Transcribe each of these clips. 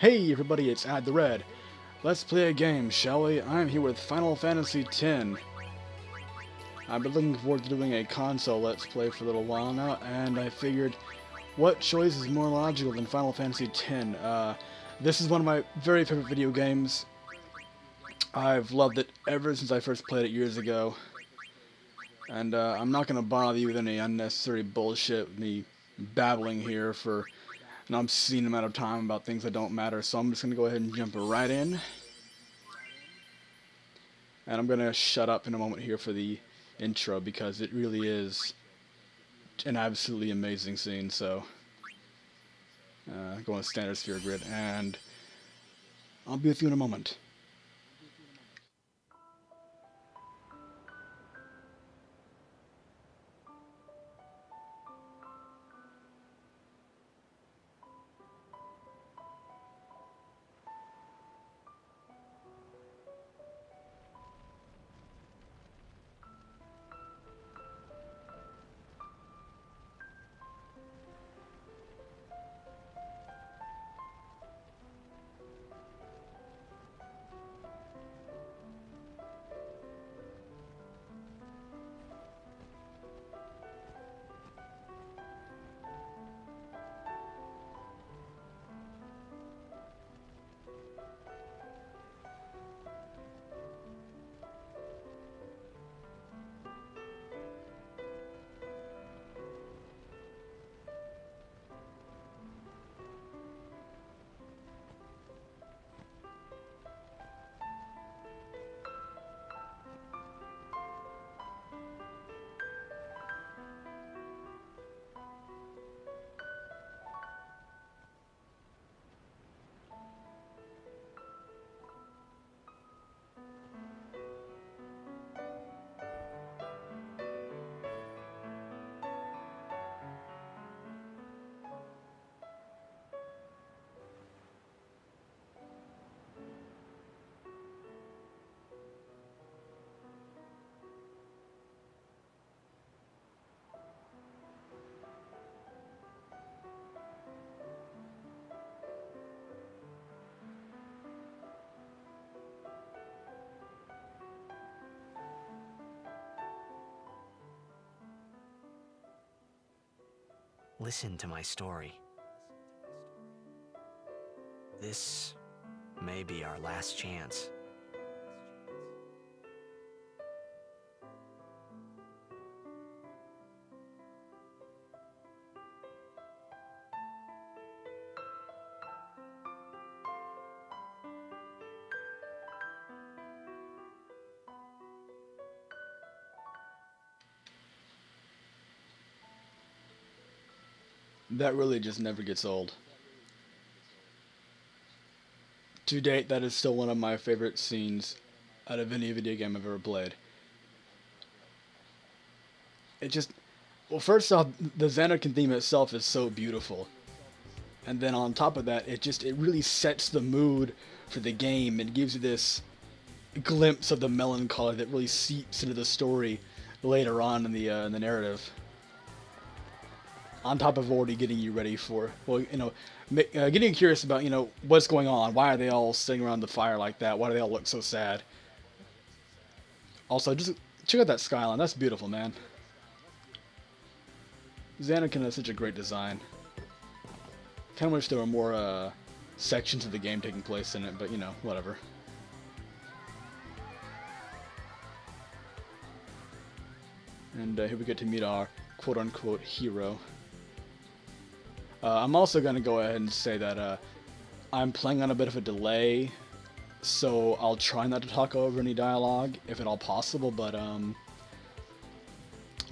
Hey everybody, it's Ad the Red. Let's play a game, shall we? I'm here with Final Fantasy X. I've been looking forward to doing a console Let's Play for a little while now, and I figured, what choice is more logical than Final Fantasy X? This is one of my very favorite video games. I've loved it ever since I first played it years ago. And I'm not going to bother you with any unnecessary bullshit with me babbling here for an obscene amount of time about things that don't matter, so I'm just going to go ahead and jump right in. And I'm going to shut up in a moment here for the intro, because it really is an absolutely amazing scene. So, go on standard sphere grid, and I'll be with you in a moment. Listen to my story. This may be our last chance. That really just never gets old. To date, that is still one of my favorite scenes out of any video game I've ever played. It just, well, first off, the Xanarkand theme itself is so beautiful. And then on top of that, it really sets the mood for the game and gives you this glimpse of the melancholy that really seeps into the story later on in the narrative. On top of already getting you ready for, well, getting you curious about, what's going on. Why are they all sitting around the fire like that? Why do they all look so sad? Also, just check out that skyline. That's beautiful, man. Xanarkand has such a great design. Kind of wish there were more sections of the game taking place in it, but whatever. And here we get to meet our quote-unquote hero. I'm also going to go ahead and say that I'm playing on a bit of a delay, so I'll try not to talk over any dialogue, if at all possible, but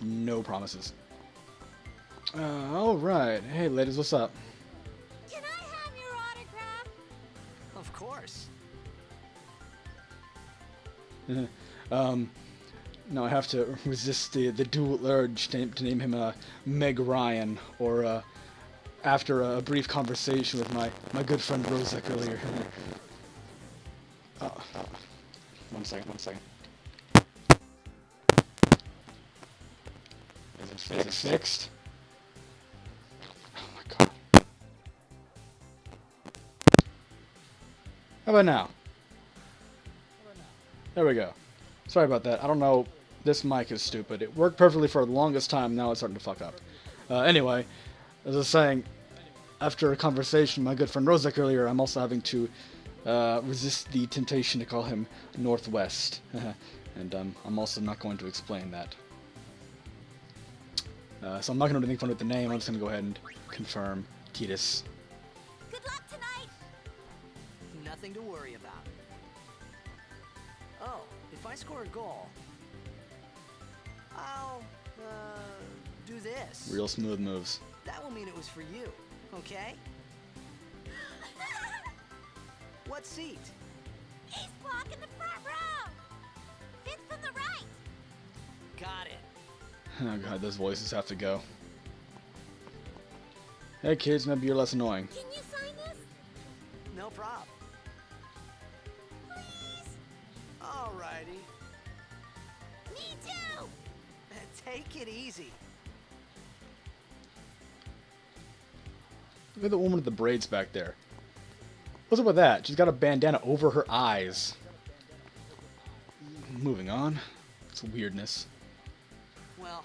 no promises. Alright. Hey ladies, what's up? Can I have your autograph? Of course. No, I have to resist the dual urge to name him Meg Ryan, or after a brief conversation with my good friend Rozek earlier. One second. Is it fixed? Oh my god. How about now? There we go. Sorry about that. I don't know. This mic is stupid. It worked perfectly for the longest time. Now it's starting to fuck up. Anyway, as I was saying, after a conversation with my good friend Rozek earlier, I'm also having to resist the temptation to call him Northwest. And I'm also not going to explain that. So I'm not going to do anything fun with the name. I'm just going to go ahead and confirm Titus. Good luck tonight. Nothing to worry about. Oh, if I score a goal, I'll, do this. Real smooth moves. That will mean it was for you, okay? What seat? He's blocking the front row. Fifth on the right. Got it. Oh god, those voices have to go. Hey kids, maybe you're less annoying. Can you sign this? No prob. Please? Alrighty. Me too. Take it easy. Look at the woman with the braids back there. What's up with that? She's got a bandana over her eyes. Moving on. It's weirdness. Well,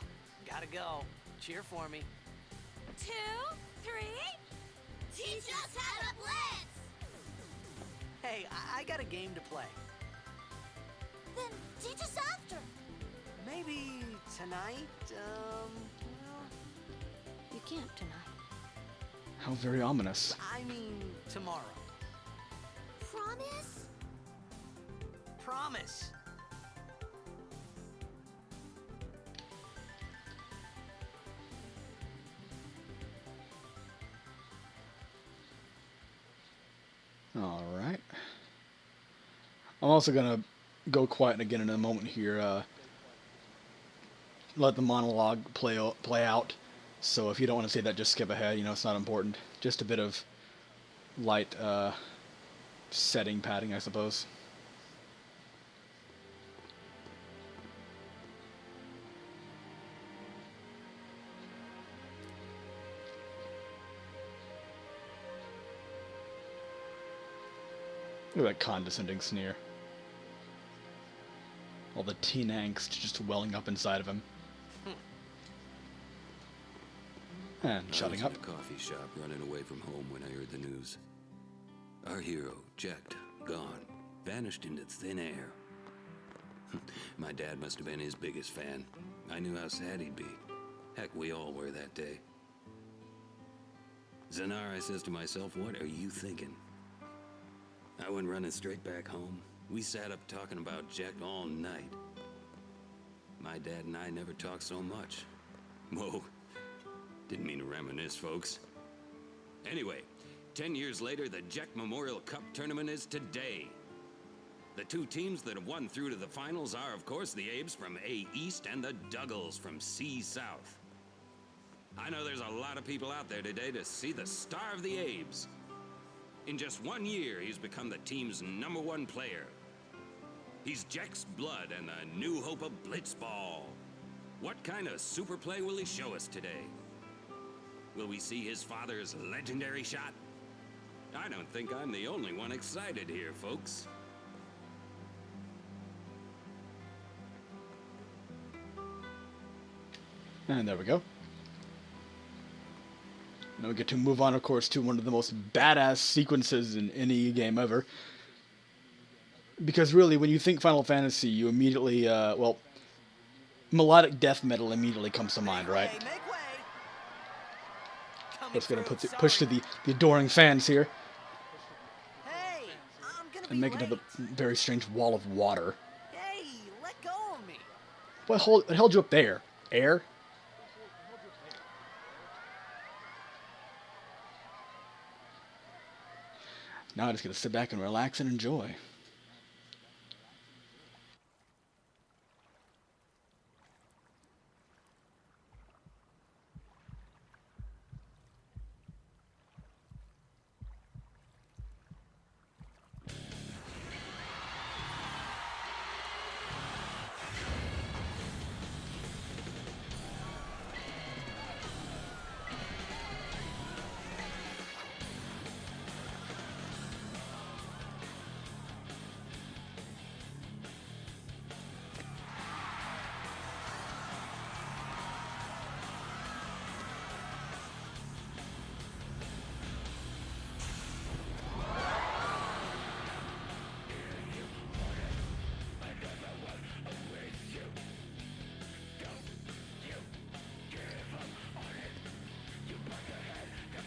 gotta go. Cheer for me. 2, 3. Teach us how to blitz. Hey, I got a game to play. Then teach us after. Maybe tonight, well, You can't tonight. How very ominous. I mean tomorrow. Promise? Promise. Alright. I'm also gonna go quiet again in a moment here. Let the monologue play out. So if you don't want to see that, just skip ahead. You know, it's not important. Just a bit of light setting padding, I suppose. Look at that condescending sneer. All the teen angst just welling up inside of him. And shutting I up. was in a coffee shop running away from home when I heard the news. Our hero, checked, gone, vanished into thin air. My dad must have been his biggest fan. I knew how sad he'd be. Heck, we all were that day. Zanar, I says to myself, what are you thinking? I went running straight back home. We sat up talking about Jack all night. My dad and I never talked so much. Whoa. Didn't mean to reminisce, folks. Anyway, 10 years later, the Jack Memorial Cup tournament is today. The two teams that have won through to the finals are, of course, the Abes from A East and the Duggles from C South. I know there's a lot of people out there today to see the star of the Abes. In just 1 year, he's become the team's #1 player. He's Jack's blood and the new hope of Blitzball. What kind of super play will he show us today? Will we see his father's legendary shot? I don't think I'm the only one excited here, folks. And there we go. Now we get to move on, of course, to one of the most badass sequences in any game ever. Because really, when you think Final Fantasy, you immediately, well, melodic death metal immediately comes to mind, right? Make way. Just gonna push to the adoring fans here, Hey, I'm gonna and be make it to the late. very strange wall of water. Hey, let go of me. What held you up there? Air? Now I just gotta sit back and relax and enjoy.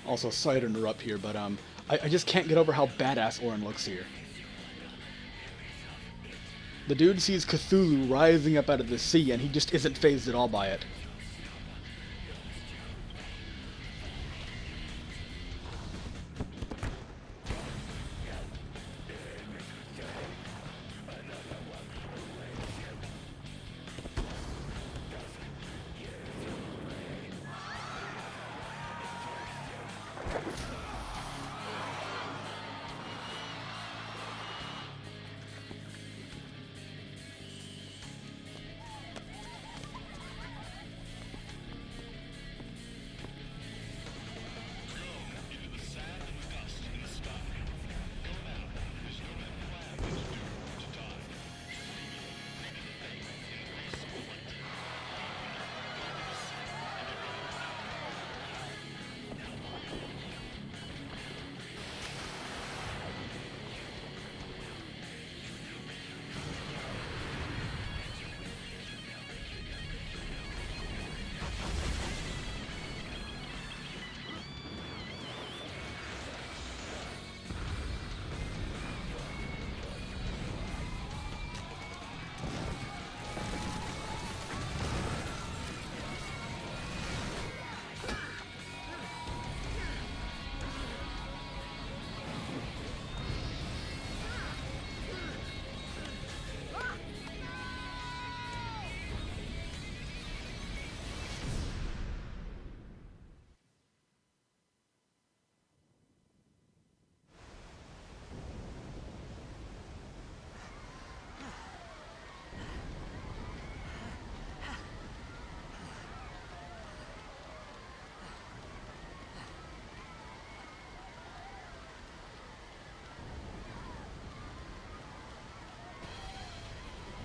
Also, sorry to interrupt here, but I just can't get over how badass Orin looks here. The dude sees Cthulhu rising up out of the sea, and he just isn't fazed at all by it.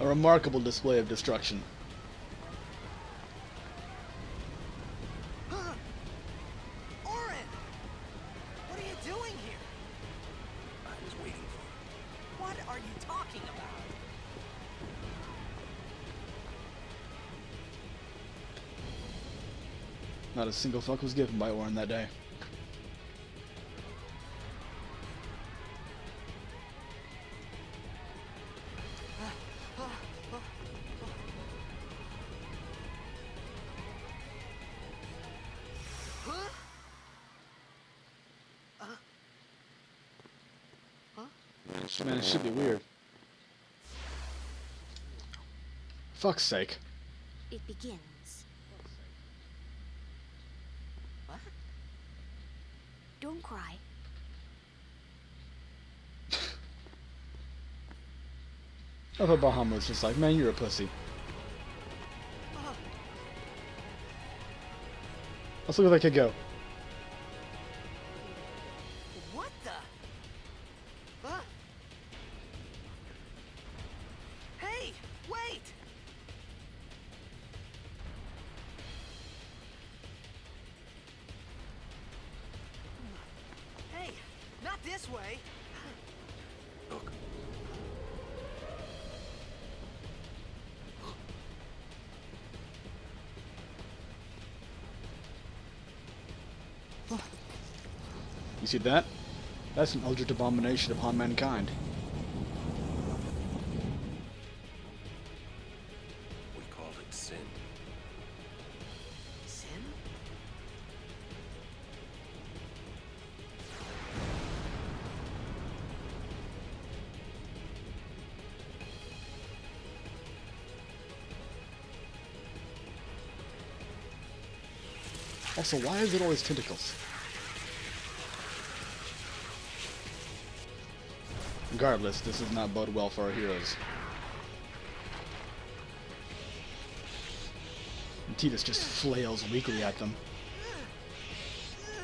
A remarkable display of destruction. Orin! What are you doing here? I was waiting for you. What are you talking about? Not a single fuck was given by Orin that day. Man, it should be weird. Fuck's sake. It begins. What? Don't cry. I thought Bahama was just like, man, you're a pussy. Let's look at that kid go. What the? Huh? Hey, wait! Hey, not this way. Look. You see that? That's an eldritch abomination upon mankind. We called it sin. Sin? Also, why is it always tentacles? Regardless, this does not bode well for our heroes. And Titus just flails weakly at them.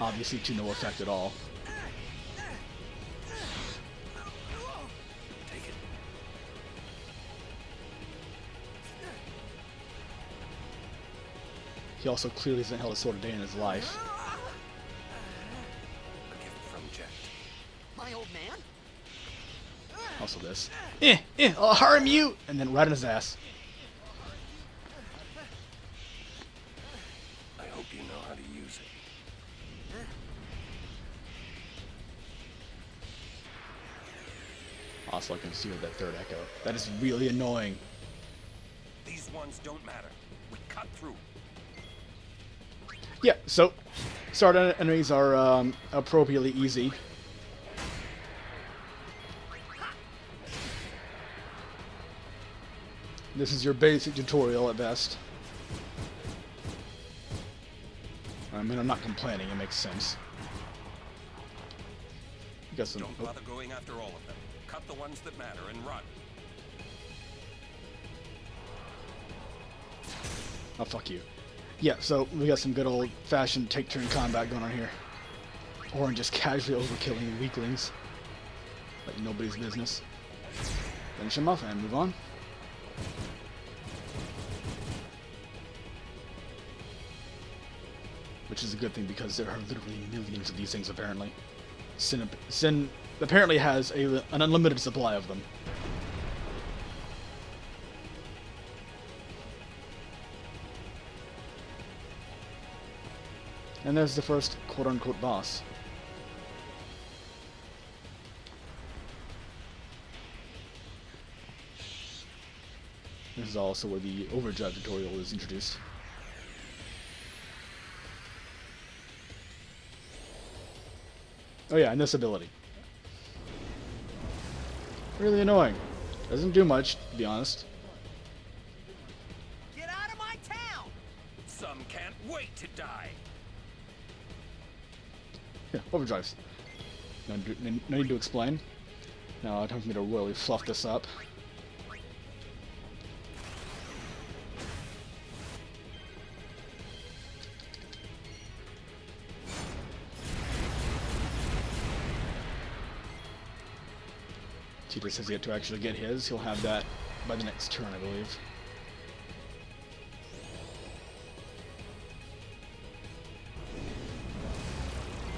Obviously to no effect at all. Take it. He also clearly hasn't held a sword a day in his life. A gift from Jet. My old man? Also this. I'll harm you! And then right in his ass. I hope you know how to use it. Also, I can see with that third echo. That is really annoying. These ones don't matter. We cut through. Yeah, so start enemies are appropriately easy. This is your basic tutorial at best. I mean, I'm not complaining, it makes sense. Guess Don't bother going after all of them. Cut the ones that matter and run. Oh, fuck you. Yeah, so we got some good old-fashioned take-turn combat going on here. Orin just casually overkilling weaklings. Like nobody's business. Finish him off and move on. Which is a good thing because there are literally millions of these things apparently. Sin apparently has an unlimited supply of them. And there's the first quote-unquote boss. This is also where the overdrive tutorial is introduced. Oh yeah, and this ability. Really annoying. Doesn't do much, to be honest. Get out of my town! Some can't wait to die. Yeah, overdrives. No need to explain. Now, time for me to really fluff this up. Cheetah has yet to actually get his. He'll have that by the next turn, I believe.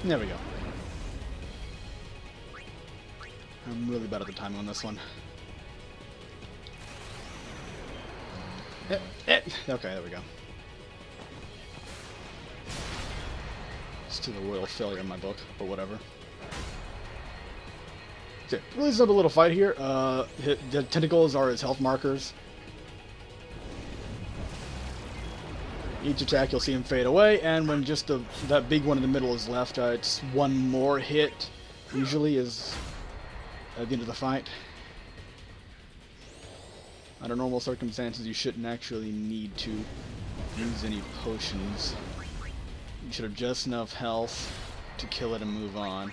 There we go. I'm really bad at the timing on this one. Okay, there we go. Still a royal failure in my book, but whatever. Okay, really simple little fight here. The tentacles are his health markers. Each attack you'll see him fade away, and when just that big one in the middle is left, it's one more hit, usually, is at the end of the fight. Under normal circumstances, you shouldn't actually need to use any potions. You should have just enough health to kill it and move on.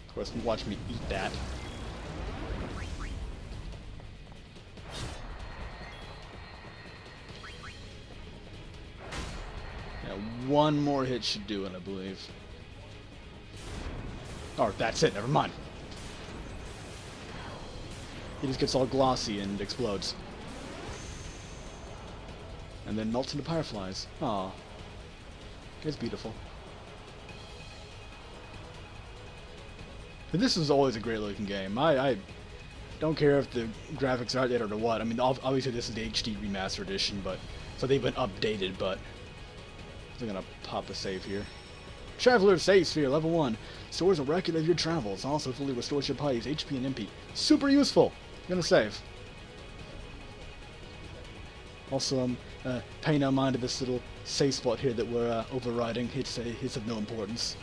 Of course, watch me eat that. Yeah, one more hit should do it, I believe. Oh, that's it, never mind. He just gets all glossy and explodes. And then melts into fireflies. Aw. It's beautiful. But this is always a great looking game. I don't care if the graphics are outdated or what. I mean, obviously this is the HD Remaster edition, but so they've been updated, but I'm gonna pop a save here. Traveler Save Sphere, level 1. Stores a record of your travels. Also fully restores your party's HP and MP. Super useful. I'm gonna save. Also, I'm paying no mind to this little save spot here that we're overriding. It's of no importance.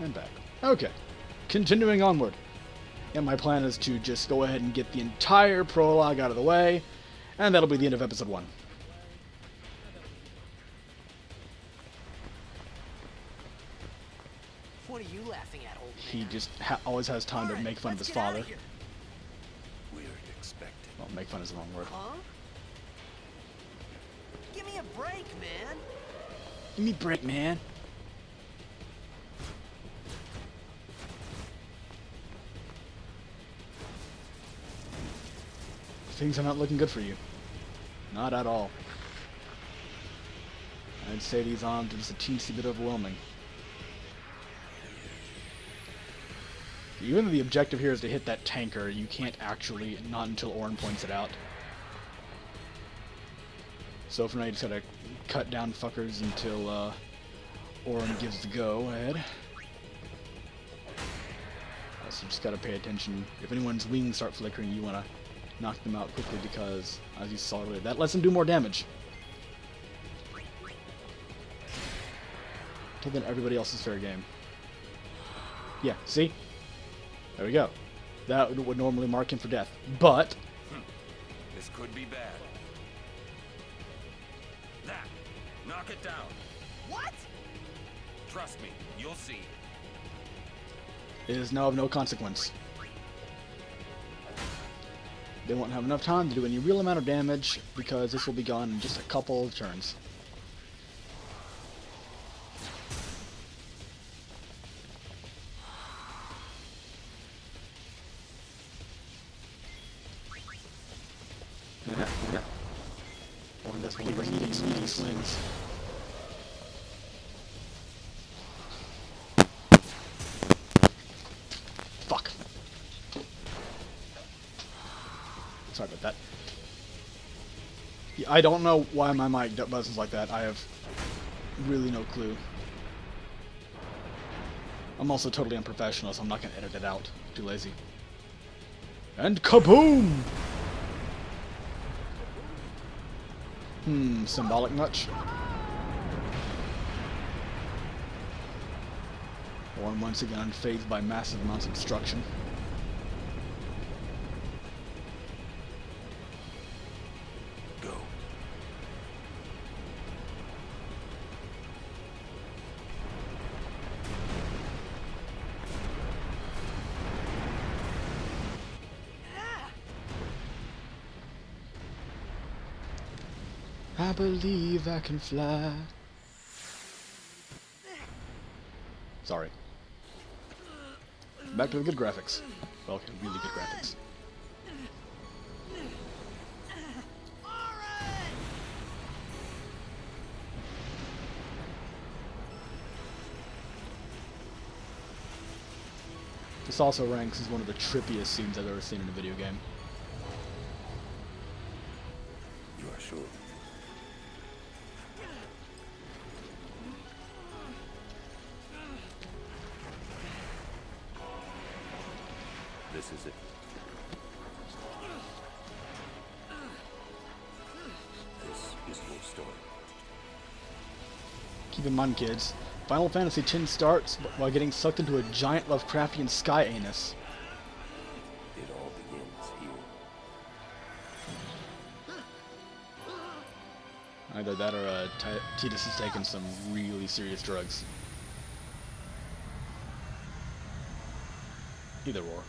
And back. Okay. Continuing onward. And my plan is to just go ahead and get the entire prologue out of the way, and that'll be the end of episode 1. What are you laughing at, old He man? just always has time to make fun of his Let's get outta father. here. Weird expected. Well, make fun is the wrong word. Huh? Give me a break, man. Give me a break, man. Things are not looking good for you. Not at all. I'd say these arms are just a teensy bit overwhelming. Even though the objective here is to hit that tanker, you can't actually, not until Orin points it out. So for now, you just gotta cut down fuckers until Orin gives the go-ahead. So you just gotta pay attention. If anyone's wings start flickering, you wanna knock them out quickly because, as you saw earlier, that lets them do more damage. Until then, everybody else is fair game. Yeah, see? There we go. That would normally mark him for death. But This could be bad. That. Knock it down. What? Trust me, you'll see. it is now of no consequence. They won't have enough time to do any real amount of damage because this will be gone in just a couple of turns. Orin does believe he sneaky swings. Fuck. Sorry about that. Yeah, I don't know why my mic buzzes like that. I have really no clue. I'm also totally unprofessional, so I'm not going to edit it out. Too lazy. And kaboom! Symbolic much? Orin once again unfazed by massive amounts of destruction. Go. I believe I can fly. Sorry. Back to the good graphics. Well, okay, really good graphics. This also ranks as one of the trippiest scenes I've ever seen in a video game. You are sure? This is it. This is your story. Keep in mind, kids, Final Fantasy X starts while getting sucked into a giant Lovecraftian sky anus. It all begins here. Either that or Tidus has taken some really serious drugs. Either or.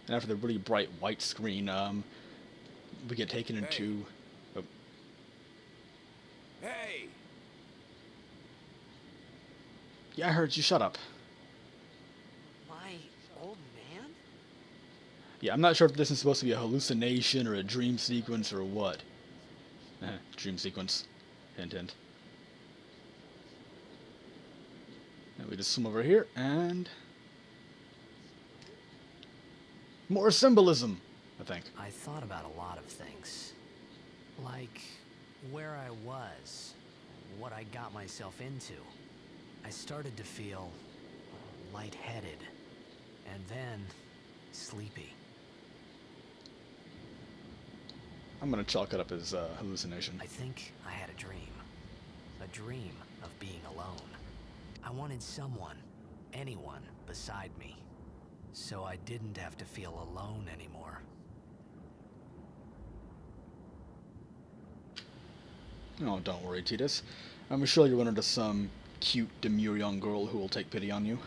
And after the really bright white screen, we get taken into... Oh, Hey! yeah, I heard you. Shut up. My old man? Yeah, I'm not sure if this is supposed to be a hallucination or a dream sequence or what. Dream sequence. Hint, hint. And we just swim over here, and... more symbolism, I think. I thought about a lot of things. Like where I was, what I got myself into. I started to feel lightheaded, and then sleepy. I'm gonna chalk it up as hallucination. I think I had a dream of being alone. I wanted someone, anyone beside me, so I didn't have to feel alone anymore. Oh, don't worry, Tidus. I'm sure you'll run into some cute, demure young girl who will take pity on you.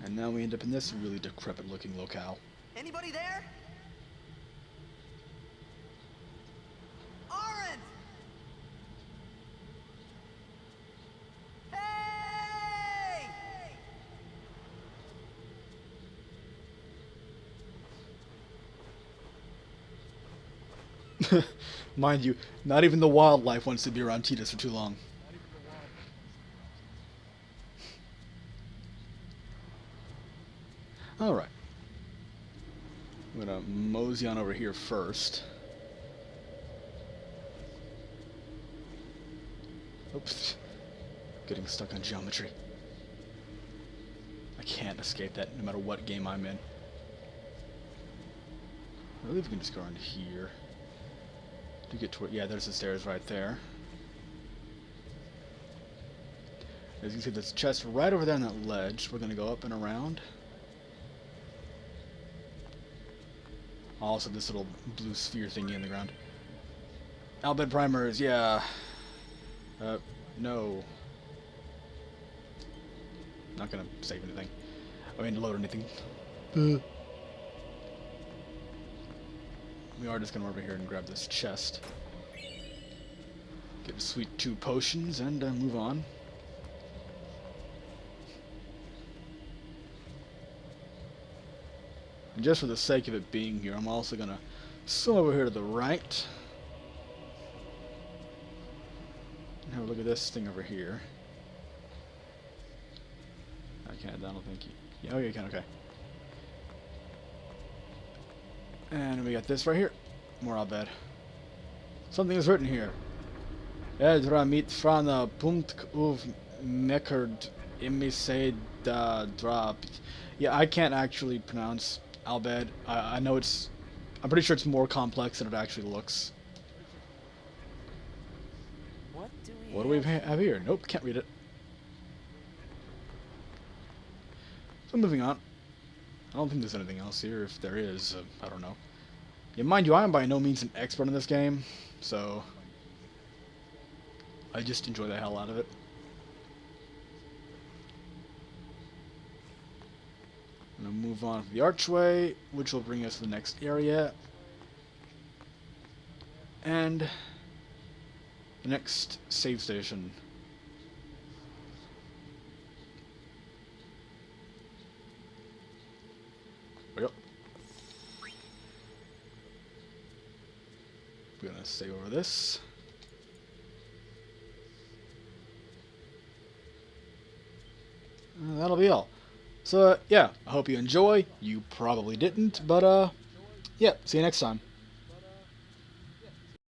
And now we end up in this really decrepit-looking locale. Anybody there? Orin! Hey! Mind you, not even the wildlife wants to be around Tidus for too long. Alright. I'm gonna mosey on over here first. Oops. Getting stuck on geometry. I can't escape that no matter what game I'm in. I believe we can just go around here. To get to yeah, there's the stairs right there. As you can see, there's a chest right over there on that ledge. We're gonna go up and around. Also, this little blue sphere thingy in the ground. Albed primers, yeah. No. Not gonna save anything. I mean, load anything. We are just gonna over here and grab this chest. Get a sweet 2 potions and move on. And just for the sake of it being here, I'm also gonna swim over here to the right. And have a look at this thing over here. I can't, I don't think you... Yeah, oh, you can, okay. And we got this right here. More Albed. Something is written here. Edra mit frana punkt uv mekerd imised drap. Yeah, I can't actually pronounce Albed. I know it's... I'm pretty sure it's more complex than it actually looks. What do we have here? Nope, can't read it. So moving on. I don't think there's anything else here. If there is, I don't know. Yeah, mind you, I am by no means an expert in this game, so I just enjoy the hell out of it. I'm going to move on to the archway, which will bring us to the next area. And the next save station. There we go. We're going to save over this. That'll be all. So, yeah, I hope you enjoy. You probably didn't, but, yeah, see you next time.